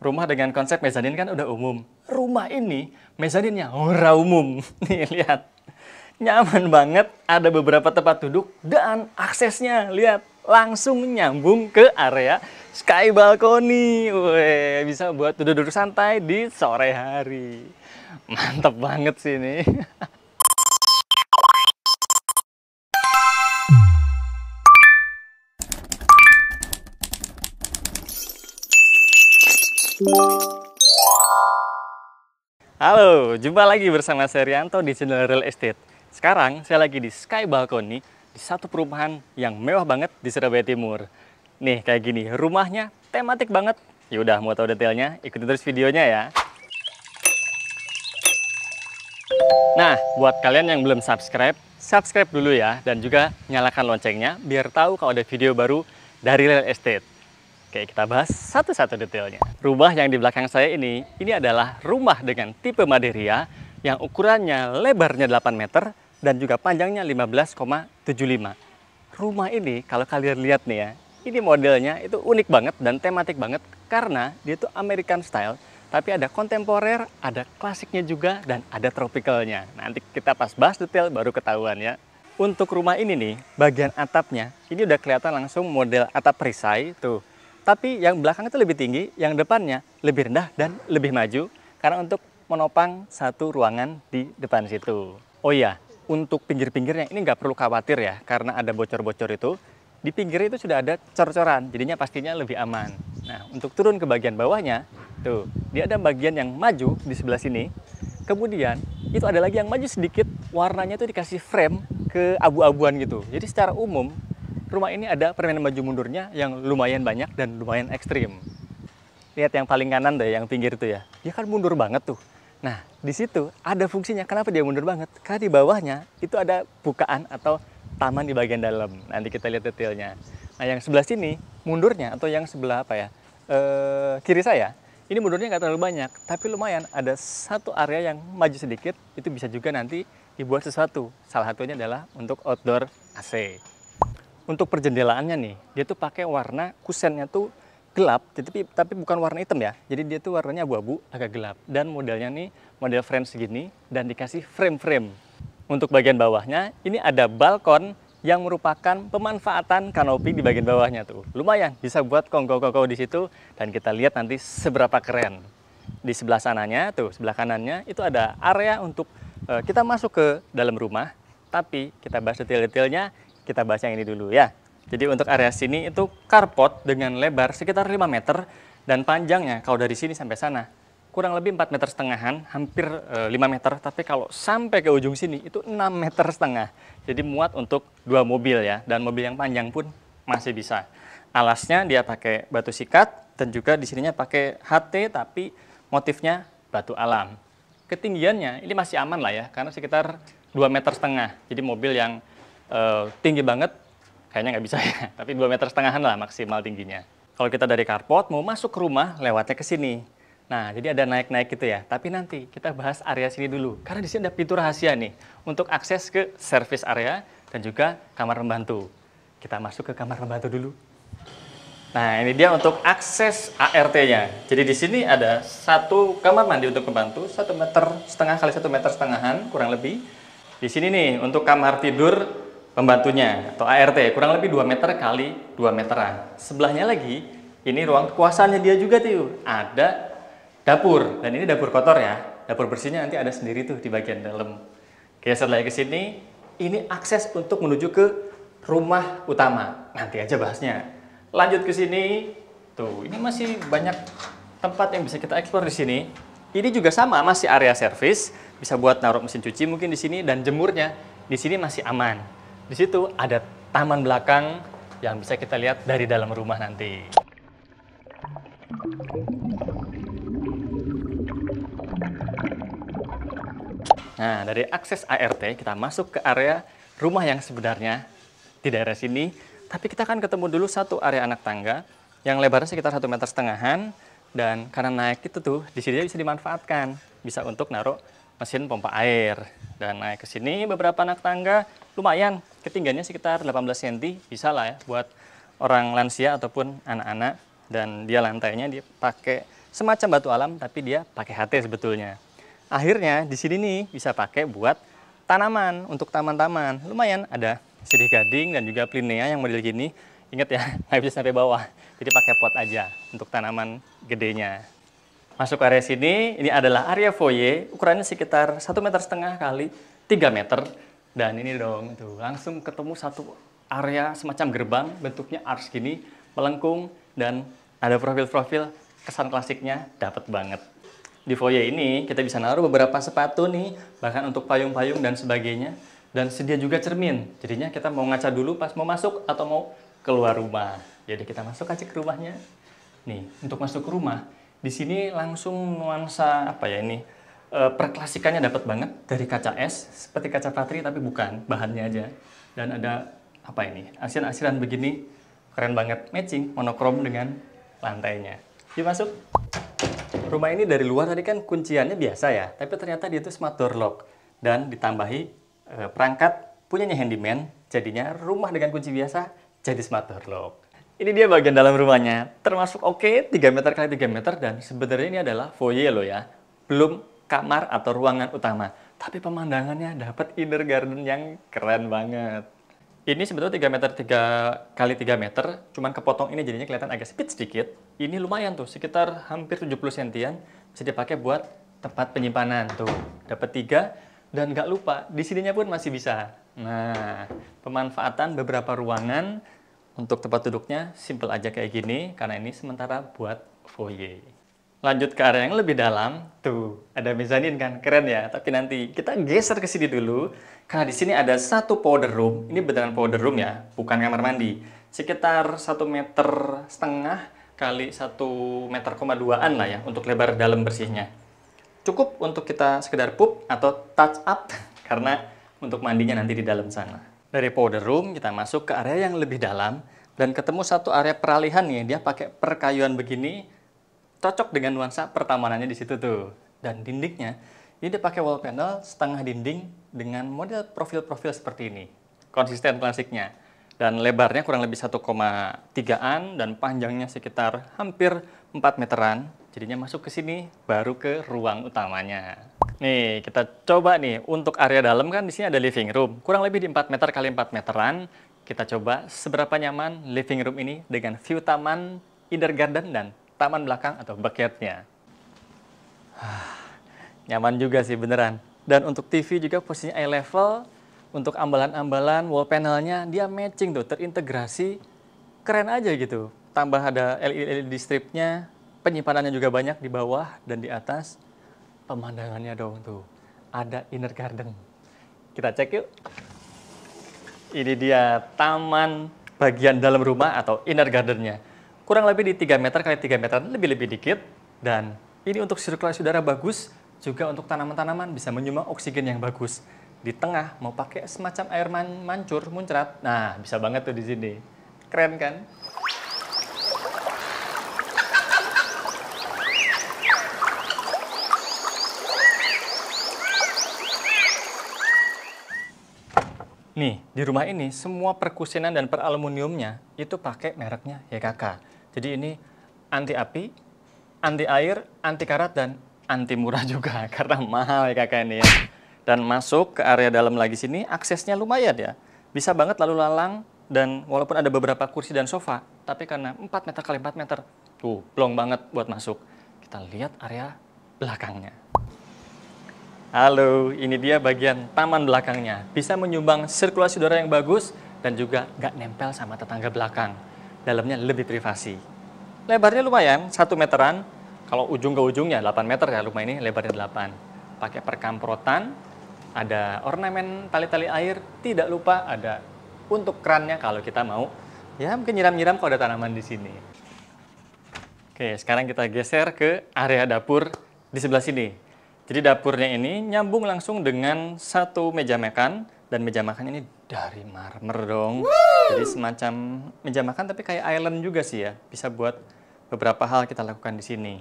Rumah dengan konsep mezanin kan udah umum. Rumah ini mezaninnya ora umum. Nih lihat. Nyaman banget, ada beberapa tempat duduk dan aksesnya lihat langsung nyambung ke area sky balcony. Weh, bisa buat duduk-duduk santai di sore hari. Mantap banget sih ini. Halo, jumpa lagi bersama saya Rianto di channel Real Estate. Sekarang saya lagi di Sky Balcony di satu perumahan yang mewah banget di Surabaya Timur. Nih kayak gini, rumahnya tematik banget. Yaudah, mau tahu detailnya? Ikutin terus videonya ya. Nah, buat kalian yang belum subscribe, subscribe dulu ya. Dan juga nyalakan loncengnya biar tahu kalau ada video baru dari Real Estate. Oke, kita bahas satu-satu detailnya. Rumah yang di belakang saya ini adalah rumah dengan tipe Maderia yang ukurannya lebarnya 8 meter dan juga panjangnya 15,75. Rumah ini kalau kalian lihat nih ya, ini modelnya itu unik banget dan tematik banget karena dia itu American style, tapi ada kontemporer, ada klasiknya juga, dan ada tropicalnya. Nanti kita pas bahas detail baru ketahuan ya. Untuk rumah ini nih, bagian atapnya ini udah kelihatan langsung model atap perisai tuh. Tapi yang belakang itu lebih tinggi, yang depannya lebih rendah dan lebih maju karena untuk menopang satu ruangan di depan situ. Oh iya, untuk pinggir-pinggirnya ini nggak perlu khawatir ya karena ada bocor-bocor itu. Di pinggir itu sudah ada cor-coran, jadinya pastinya lebih aman. Nah, untuk turun ke bagian bawahnya, tuh, dia ada bagian yang maju di sebelah sini. Kemudian, itu ada lagi yang maju sedikit, warnanya itu dikasih frame ke abu-abuan gitu. Jadi secara umum, rumah ini ada permainan maju mundurnya yang lumayan banyak dan lumayan ekstrim. Lihat yang paling kanan deh, yang pinggir itu ya. Dia kan mundur banget tuh. Nah, di situ ada fungsinya. Kenapa dia mundur banget? Karena di bawahnya itu ada bukaan atau taman di bagian dalam. Nanti kita lihat detailnya. Nah, yang sebelah sini mundurnya atau yang sebelah apa ya? Kiri saya. Ini mundurnya nggak terlalu banyak, tapi lumayan. Ada satu area yang maju sedikit. Itu bisa juga nanti dibuat sesuatu. Salah satunya adalah untuk outdoor AC. Untuk perjendelaannya nih, dia tuh pakai warna kusennya tuh gelap, tapi bukan warna hitam ya. Jadi dia tuh warnanya abu-abu, agak gelap. Dan modelnya nih, model frame segini, dan dikasih frame-frame. Untuk bagian bawahnya, ini ada balkon yang merupakan pemanfaatan kanopi di bagian bawahnya tuh. Lumayan, bisa buat kongko-kongko di situ, dan kita lihat nanti seberapa keren. Di sebelah sananya, tuh, sebelah kanannya, itu ada area untuk kita masuk ke dalam rumah, tapi kita bahas detail-detailnya. Kita bahas yang ini dulu ya. Jadi untuk area sini itu carport dengan lebar sekitar 5 meter dan panjangnya kalau dari sini sampai sana kurang lebih 4 meter setengahan, hampir 5 meter. Tapi kalau sampai ke ujung sini itu 6 meter setengah. Jadi muat untuk 2 mobil ya, dan mobil yang panjang pun masih bisa. Alasnya dia pakai batu sikat dan juga di sininya pakai HT tapi motifnya batu alam. Ketinggiannya ini masih aman lah ya, karena sekitar 2 meter setengah. Jadi mobil yang tinggi banget kayaknya nggak bisa ya, tapi 2 meter setengahan lah maksimal tingginya. Kalau kita dari carport mau masuk ke rumah lewatnya ke sini. Nah, jadi ada naik-naik gitu ya. Tapi nanti kita bahas area sini dulu karena di sini ada pintu rahasia nih untuk akses ke service area dan juga kamar pembantu. Kita masuk ke kamar pembantu dulu. Nah, ini dia untuk akses ART-nya. Jadi di sini ada satu kamar mandi untuk pembantu, 1,5 meter kali 1,5 meter kurang lebih. Di sini nih untuk kamar tidur pembantunya atau ART kurang lebih 2 meter kali 2 meteran. Sebelahnya lagi ini ruang kekuasaannya dia juga tuh. Ada dapur dan ini dapur kotor ya. Dapur bersihnya nanti ada sendiri tuh di bagian dalam. Oke, setelah ke sini ini akses untuk menuju ke rumah utama. Nanti aja bahasnya. Lanjut ke sini. Tuh, ini masih banyak tempat yang bisa kita eksplor di sini. Ini juga sama, masih area servis, bisa buat naruh mesin cuci mungkin di sini dan jemurnya di sini masih aman. Di situ ada taman belakang yang bisa kita lihat dari dalam rumah nanti. Nah, dari akses ART kita masuk ke area rumah yang sebenarnya di daerah sini. Tapi kita akan ketemu dulu satu area anak tangga yang lebarnya sekitar 1,5 meter dan karena naik itu tuh di sini bisa dimanfaatkan, bisa untuk naruh mesin pompa air. Dan naik ke sini beberapa anak tangga lumayan, ketinggiannya sekitar 18 cm, bisa lah ya buat orang lansia ataupun anak-anak. Dan dia lantainya dia pakai semacam batu alam, tapi dia pakai HT sebetulnya. Akhirnya di sini nih bisa pakai buat tanaman untuk taman-taman. Lumayan ada sirih gading dan juga Plinea yang model gini. Ingat ya, nggak bisa sampai bawah. Jadi pakai pot aja untuk tanaman gedenya. Masuk area sini, ini adalah area foyer. Ukurannya sekitar 1,5 meter kali 3 meter. Dan ini dong, tuh langsung ketemu satu area semacam gerbang, bentuknya arch gini, melengkung, dan ada profil-profil, kesan klasiknya dapat banget. Di foyer ini kita bisa naruh beberapa sepatu nih, bahkan untuk payung-payung dan sebagainya. Dan sedia juga cermin, jadinya kita mau ngaca dulu pas mau masuk atau mau keluar rumah. Jadi kita masuk aja ke rumahnya. Nih, untuk masuk ke rumah, di sini langsung nuansa apa ya ini? Perklasikannya dapat banget dari kaca es, seperti kaca patri tapi bukan, bahannya aja. Dan ada apa ini? Asiran-asiran begini, keren banget, matching monokrom dengan lantainya. Yuk masuk. Rumah ini dari luar tadi kan kunciannya biasa ya, tapi ternyata dia itu smart door lock dan ditambahi perangkat punyanya handyman, jadinya rumah dengan kunci biasa jadi smart door lock. Ini dia bagian dalam rumahnya, termasuk oke, 3 meter kali 3 meter, dan sebenarnya ini adalah foyer loh ya, belum kamar atau ruangan utama. Tapi pemandangannya dapat inner garden yang keren banget. Ini sebetulnya 3 meter 3 kali 3 meter, cuman kepotong ini jadinya kelihatan agak sempit sedikit. Ini lumayan tuh, sekitar hampir 70 sentian, bisa dipakai buat tempat penyimpanan tuh. Dapat 3, dan nggak lupa, di sininya pun masih bisa. Nah, pemanfaatan beberapa ruangan. Untuk tempat duduknya simple aja kayak gini, karena ini sementara buat foyer. Lanjut ke area yang lebih dalam, tuh ada mezanin kan, keren ya. Tapi nanti kita geser ke sini dulu, karena di sini ada satu powder room. Ini beneran powder room ya, bukan kamar mandi. Sekitar 1,5 meter kali 1,2 meter lah ya untuk lebar dalam bersihnya. Cukup untuk kita sekedar pup atau touch up, karena untuk mandinya nanti di dalam sana. Dari powder room kita masuk ke area yang lebih dalam dan ketemu satu area peralihan nih. Dia pakai perkayuan begini, cocok dengan nuansa pertamanannya di situ tuh. Dan dindingnya ini dia pakai wall panel setengah dinding dengan model profil-profil seperti ini. Konsisten klasiknya. Dan lebarnya kurang lebih 1,3-an dan panjangnya sekitar hampir 4 meteran. Jadinya masuk ke sini baru ke ruang utamanya. Nih, kita coba nih untuk area dalam kan di sini ada living room. Kurang lebih di 4 meter kali 4 meteran. Kita coba seberapa nyaman living room ini dengan view taman, inner garden, dan taman belakang atau backyard-nya. Nyaman juga sih beneran. Dan untuk TV juga posisinya eye level. Untuk ambalan-ambalan wall panelnya dia matching tuh, terintegrasi. Keren aja gitu. Tambah ada LED stripnya, penyimpanannya juga banyak di bawah dan di atas. Pemandangannya dong tuh, ada inner garden. Kita cek yuk. Ini dia taman bagian dalam rumah atau inner gardennya. Kurang lebih di 3 meter kali 3 meter, lebih-lebih dikit. Dan ini untuk sirkulasi udara bagus, juga untuk tanaman-tanaman bisa menyumbang oksigen yang bagus. Di tengah mau pakai semacam air mancur, muncrat, nah bisa banget tuh di sini. Keren kan? Nih, di rumah ini semua perkusinan dan peraluminiumnya itu pakai mereknya YKK. Jadi ini anti api, anti air, anti karat, dan anti murah juga karena mahal YKK ini ya. Dan masuk ke area dalam lagi sini, aksesnya lumayan ya. Bisa banget lalu lalang dan walaupun ada beberapa kursi dan sofa, tapi karena 4 meter kali 4 meter, tuh plong banget buat masuk. Kita lihat area belakangnya. Halo, ini dia bagian taman belakangnya. Bisa menyumbang sirkulasi udara yang bagus dan juga nggak nempel sama tetangga belakang. Dalamnya lebih privasi. Lebarnya lumayan, 1 meteran. Kalau ujung ke ujungnya 8 meter ya, rumah ini lebarnya 8. Pakai perkamprotan, ada ornamen tali-tali air, tidak lupa ada untuk kerannya kalau kita mau. Ya mungkin nyiram-nyiram kalau ada tanaman di sini. Oke, sekarang kita geser ke area dapur di sebelah sini. Jadi dapurnya ini nyambung langsung dengan satu meja makan, dan meja makan ini dari marmer dong. Jadi semacam meja makan tapi kayak island juga sih ya. Bisa buat beberapa hal kita lakukan di sini.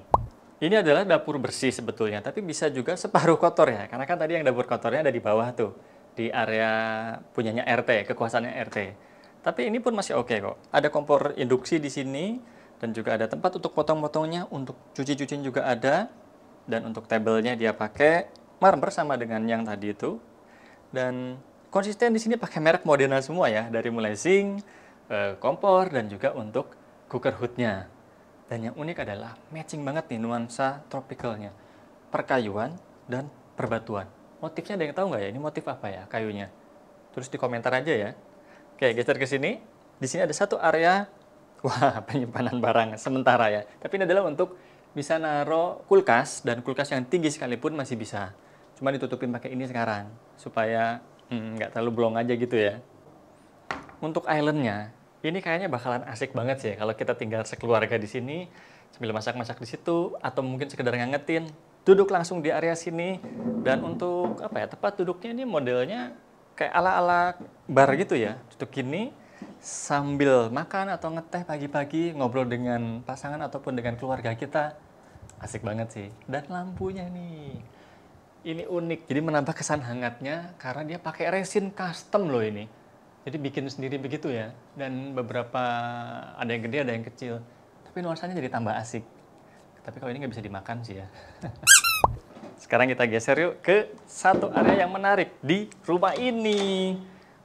Ini adalah dapur bersih sebetulnya, tapi bisa juga separuh kotor ya. Karena kan tadi yang dapur kotornya ada di bawah tuh, di area punyanya RT, kekuasaannya RT. Tapi ini pun masih oke kok. Ada kompor induksi di sini, Dan juga ada tempat untuk potong-potongnya, untuk cuci-cuciin juga ada. Dan untuk tabelnya dia pakai marmer sama dengan yang tadi itu. Dan konsisten di sini pakai merek Modena semua ya, dari mulai zinc, kompor, dan juga untuk cooker hoodnya. Dan yang unik adalah matching banget nih nuansa tropicalnya, perkayuan dan perbatuan. Motifnya ada yang tahu nggak ya? Ini motif apa ya kayunya? Tulis di komentar aja ya. Oke, geser ke sini. Di sini ada satu area, wah, penyimpanan barang sementara ya. Tapi ini adalah untuk bisa naruh kulkas, dan kulkas yang tinggi sekalipun masih bisa. Cuma ditutupin pakai ini sekarang, supaya nggak terlalu blong aja gitu ya. Untuk islandnya, ini kayaknya bakalan asik banget sih kalau kita tinggal sekeluarga di sini, sambil masak-masak di situ, atau mungkin sekedar ngangetin, duduk langsung di area sini. Dan untuk apa ya, tempat duduknya ini modelnya kayak ala-ala bar gitu ya, duduk gini sambil makan atau ngeteh pagi-pagi, ngobrol dengan pasangan ataupun dengan keluarga kita. Asik banget sih. Dan lampunya nih, ini unik, jadi menambah kesan hangatnya karena dia pakai resin custom loh ini. Jadi bikin sendiri begitu ya. Dan beberapa, ada yang gede, ada yang kecil. Tapi nuansanya jadi tambah asik. Tapi kalau ini nggak bisa dimakan sih ya. Sekarang kita geser yuk ke satu area yang menarik di rumah ini.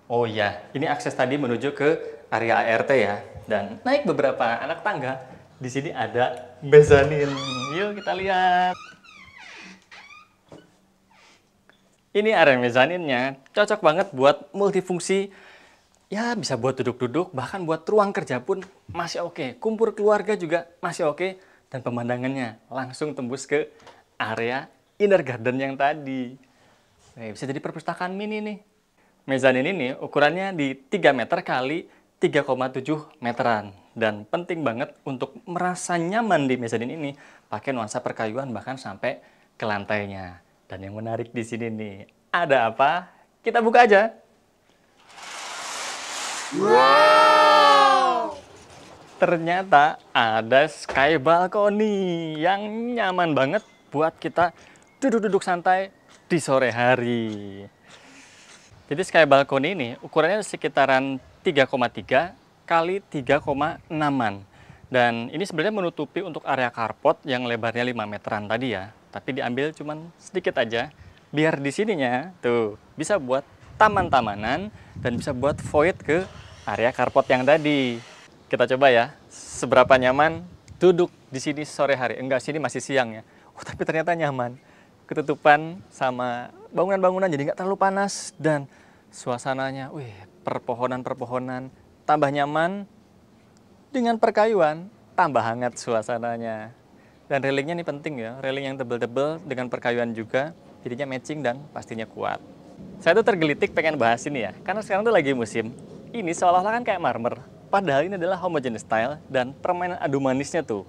Oh ya, ini akses tadi menuju ke area ART ya. Dan naik beberapa anak tangga, di sini ada mezanin. Yuk kita lihat. Ini area mezaninnya cocok banget buat multifungsi. Ya, bisa buat duduk-duduk, bahkan buat ruang kerja pun masih oke. Kumpul keluarga juga masih oke. Dan pemandangannya langsung tembus ke area inner garden yang tadi. Bisa jadi perpustakaan mini nih. Mezanin ini ukurannya di 3 meter kali 3,7 meteran. Dan penting banget untuk merasa nyaman di mezanin ini, pakai nuansa perkayuan bahkan sampai ke lantainya. Dan yang menarik di sini nih, ada apa? Kita buka aja. Wow! Ternyata ada sky balcony yang nyaman banget buat kita duduk-duduk santai di sore hari. Jadi sky balcony ini ukurannya sekitaran 3,3 kali 3,6an. Dan ini sebenarnya menutupi untuk area carport yang lebarnya 5 meteran tadi ya. Tapi diambil cuman sedikit aja, biar di sininya tuh bisa buat taman-tamanan dan bisa buat void ke area carport yang tadi. Kita coba ya, seberapa nyaman duduk di sini sore hari. Enggak, sini masih siang ya. Tapi ternyata nyaman. Ketutupan sama bangunan-bangunan jadi nggak terlalu panas. Dan suasananya, perpohonan-perpohonan, tambah nyaman. Dengan perkayuan, tambah hangat suasananya. Dan railingnya ini penting ya, railing yang tebel-tebel dengan perkayuan juga. Jadinya matching dan pastinya kuat. Saya tuh tergelitik pengen bahas ini ya, karena sekarang tuh lagi musim. Ini seolah-olah kan kayak marmer. Padahal ini adalah homogeneous style dan permainan adu manisnya tuh.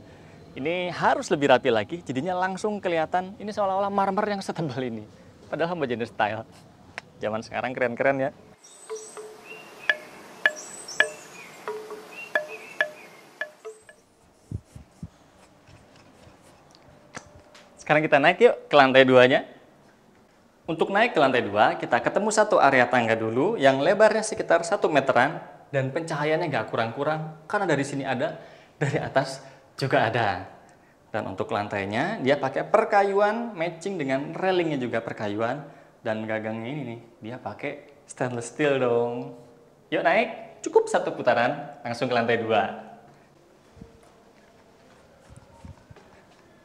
Ini harus lebih rapi lagi, jadinya langsung kelihatan ini seolah-olah marmer yang setebal ini. Padahal homogeneous style. Zaman sekarang keren-keren ya. Sekarang kita naik yuk ke lantai 2-nya. Untuk naik ke lantai 2, kita ketemu satu area tangga dulu yang lebarnya sekitar 1 meteran dan pencahayaannya nggak kurang-kurang karena dari sini ada, dari atas juga ada. Dan untuk lantainya dia pakai perkayuan matching dengan railingnya juga perkayuan, dan gagangnya ini nih dia pakai stainless steel dong. Yuk naik, cukup 1 putaran langsung ke lantai 2.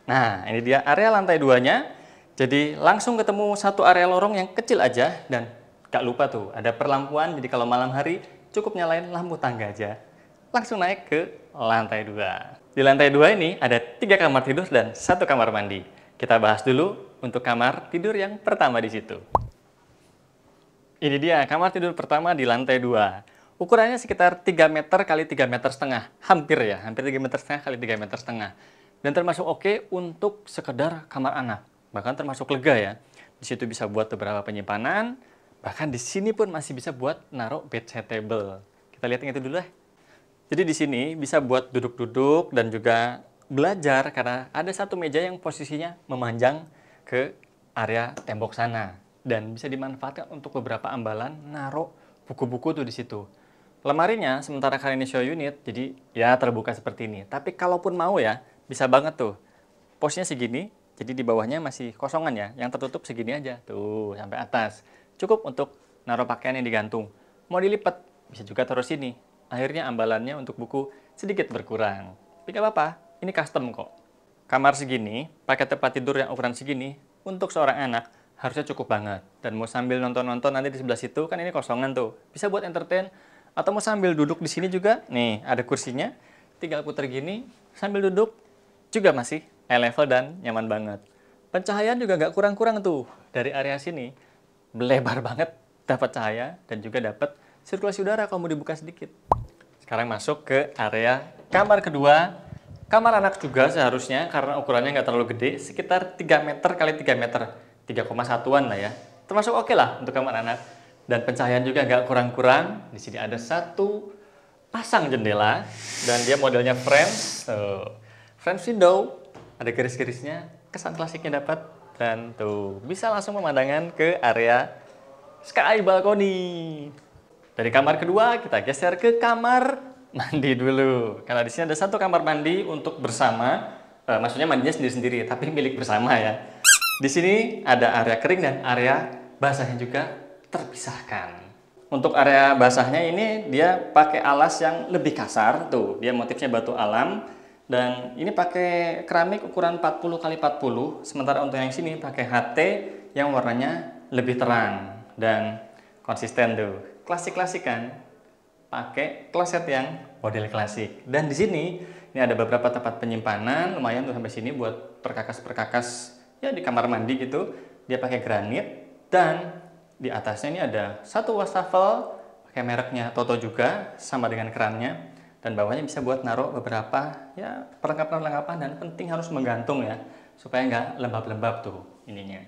Nah, ini dia area lantai 2-nya. Jadi langsung ketemu satu area lorong yang kecil aja, dan gak lupa tuh ada perlampuan. Jadi kalau malam hari cukup nyalain lampu tangga aja. Langsung naik ke lantai 2. Di lantai 2 ini ada 3 kamar tidur dan 1 kamar mandi. Kita bahas dulu untuk kamar tidur yang pertama di situ. Ini dia kamar tidur pertama di lantai 2. Ukurannya sekitar 3 meter kali 3 meter setengah. Hampir 3 meter setengah kali 3 meter setengah. Dan termasuk oke untuk sekedar kamar anak. Bahkan termasuk lega ya. Di situ bisa buat beberapa penyimpanan. Bahkan di sini pun masih bisa buat naruh bedside table. Kita lihat yang itu dulu deh. Jadi di sini bisa buat duduk-duduk dan juga belajar karena ada satu meja yang posisinya memanjang ke area tembok sana. Dan bisa dimanfaatkan untuk beberapa ambalan naruh buku-buku tuh di situ. Lemarinya sementara kali ini show unit, jadi ya terbuka seperti ini. Tapi kalaupun mau ya, bisa banget tuh. Posnya segini, jadi di bawahnya masih kosongan ya. Yang tertutup segini aja, tuh sampai atas. Cukup untuk naruh pakaian yang digantung. Mau dilipat, bisa juga taruh sini. Akhirnya ambalannya untuk buku sedikit berkurang. Tapi gak apa-apa, ini custom kok. Kamar segini, pakai tempat tidur yang ukuran segini, untuk seorang anak harusnya cukup banget. Dan mau sambil nonton-nonton nanti di sebelah situ, kan ini kosongan tuh. Bisa buat entertain, atau mau sambil duduk di sini juga, nih ada kursinya, tinggal putar gini, sambil duduk, juga masih eye level dan nyaman banget. Pencahayaan juga nggak kurang-kurang tuh, dari area sini, lebar banget, dapat cahaya, dan juga dapat sirkulasi udara kalau mau dibuka sedikit. Sekarang masuk ke area kamar kedua, kamar anak juga seharusnya, karena ukurannya nggak terlalu gede, sekitar 3 meter kali 3 meter, 3,1-an lah ya, termasuk oke lah untuk kamar anak. Dan pencahayaan juga nggak kurang-kurang. Di sini ada satu pasang jendela dan dia modelnya French. French window, ada garis-garisnya, kesan klasiknya dapat dan tuh bisa langsung pemandangan ke area sky balkoni. Dari kamar kedua kita geser ke kamar mandi dulu. Karena di sini ada satu kamar mandi untuk bersama, maksudnya mandinya sendiri-sendiri, tapi milik bersama ya. Di sini ada area kering dan area basahnya juga terpisahkan. Untuk area basahnya ini dia pakai alas yang lebih kasar tuh, dia motifnya batu alam dan ini pakai keramik ukuran 40 kali 40, sementara untuk yang sini pakai HT yang warnanya lebih terang dan konsisten tuh. Klasik-klasik kan? Pakai kloset yang model klasik. Dan di sini ini ada beberapa tempat penyimpanan, lumayan tuh sampai sini buat perkakas-perkakas ya di kamar mandi gitu. Dia pakai granit dan di atasnya ini ada satu wastafel pakai mereknya Toto juga sama dengan kerannya dan bawahnya bisa buat naruh beberapa ya perlengkapan-perlengkapan dan penting harus menggantung ya supaya nggak lembab-lembab tuh ininya.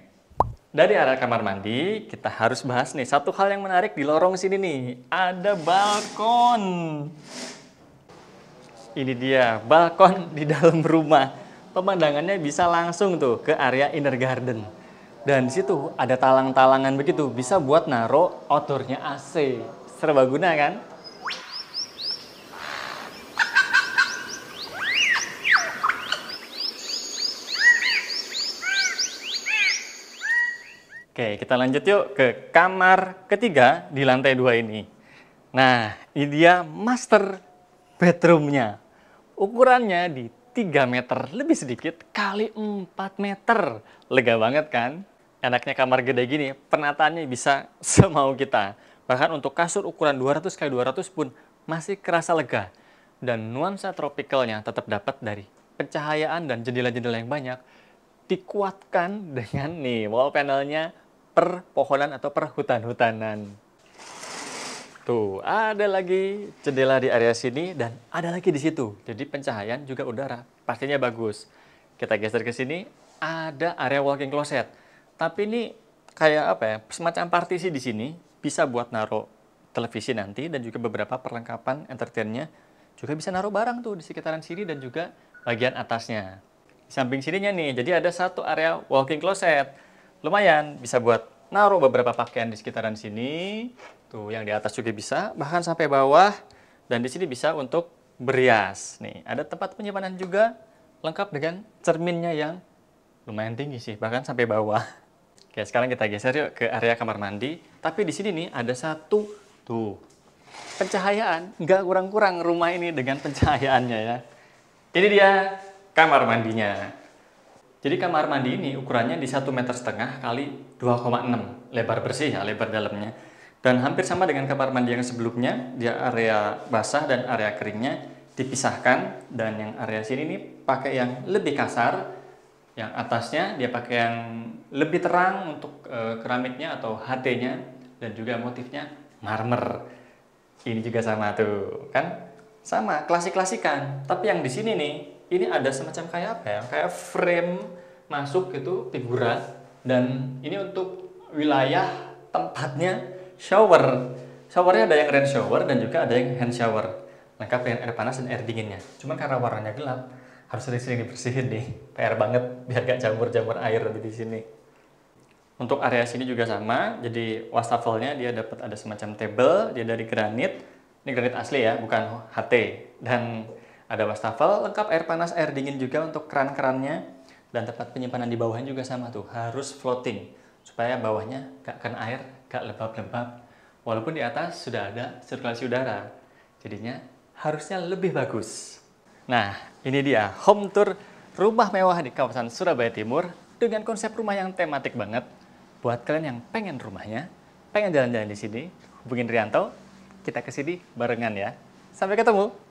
Dari area kamar mandi kita harus bahas nih satu hal yang menarik di lorong sini nih, ada balkon. Ini dia balkon di dalam rumah. Pemandangannya bisa langsung tuh ke area inner garden. Dan di situ ada talang-talangan begitu, bisa buat naruh outdoornya AC. Serbaguna kan? Oke, kita lanjut yuk ke kamar ketiga di lantai 2 ini. Nah, ini dia master bedroomnya. Ukurannya di 3 meter lebih sedikit kali 4 meter. Lega banget kan? Enaknya kamar gede gini, penataannya bisa semau kita. Bahkan untuk kasur ukuran 200 kali 200 pun masih kerasa lega. Dan nuansa tropikalnya tetap dapat dari pencahayaan dan jendela-jendela yang banyak. Dikuatkan dengan nih wall panelnya per pohonan atau per hutan-hutanan. Tuh, ada lagi jendela di area sini dan ada lagi di situ. Jadi pencahayaan juga udara, pastinya bagus. Kita geser ke sini, ada area walk-in closet. Tapi ini kayak apa ya, semacam partisi di sini, bisa buat naruh televisi nanti dan juga beberapa perlengkapan entertainnya. Juga bisa naruh barang tuh di sekitaran sini dan juga bagian atasnya. Di samping sininya nih, jadi ada satu area walk-in closet. Lumayan, bisa buat naruh beberapa pakaian di sekitaran sini. Tuh, yang di atas juga bisa, bahkan sampai bawah. Dan di sini bisa untuk berias. Nih, ada tempat penyimpanan juga, lengkap dengan cerminnya yang lumayan tinggi sih, bahkan sampai bawah. Oke, sekarang kita geser yuk ke area kamar mandi. Tapi di sini nih ada satu tuh pencahayaan, nggak kurang-kurang rumah ini dengan pencahayaannya ya. Ini dia kamar mandinya. Jadi kamar mandi ini ukurannya di 1,5 meter kali 2,6 lebar bersih ya, lebar dalamnya. Dan hampir sama dengan kamar mandi yang sebelumnya, dia area basah dan area keringnya dipisahkan. Dan yang area sini nih pakai yang lebih kasar. Yang atasnya dia pakai yang lebih terang untuk keramiknya atau HT-nya dan juga motifnya marmer. Ini juga sama tuh, kan? Sama, klasik-klasikan. Tapi yang di sini nih, ini ada semacam kayak apa ya? Kayak frame masuk gitu, figura. Dan ini untuk wilayah tempatnya shower. Showernya ada yang rain shower dan juga ada yang hand shower. Lengkap dengan air panas dan air dinginnya. Cuma karena warnanya gelap, harus sering-sering dibersihin nih, PR banget biar gak jamur-jamur air di sini. Untuk area sini juga sama, jadi wastafelnya dia dapat ada semacam table, dia dari granit Ini granit asli ya, bukan HT. Dan ada wastafel, lengkap air panas, air dingin juga untuk keran-kerannya. Dan tempat penyimpanan di bawahnya juga sama tuh, harus floating. Supaya bawahnya gak kena air, gak lembab-lembab. Walaupun di atas sudah ada sirkulasi udara. Jadinya harusnya lebih bagus. Nah, ini dia home tour rumah mewah di kawasan Surabaya Timur dengan konsep rumah yang tematik banget. Buat kalian yang pengen rumahnya, pengen jalan-jalan di sini, hubungin Rianto, kita ke sini barengan ya. Sampai ketemu!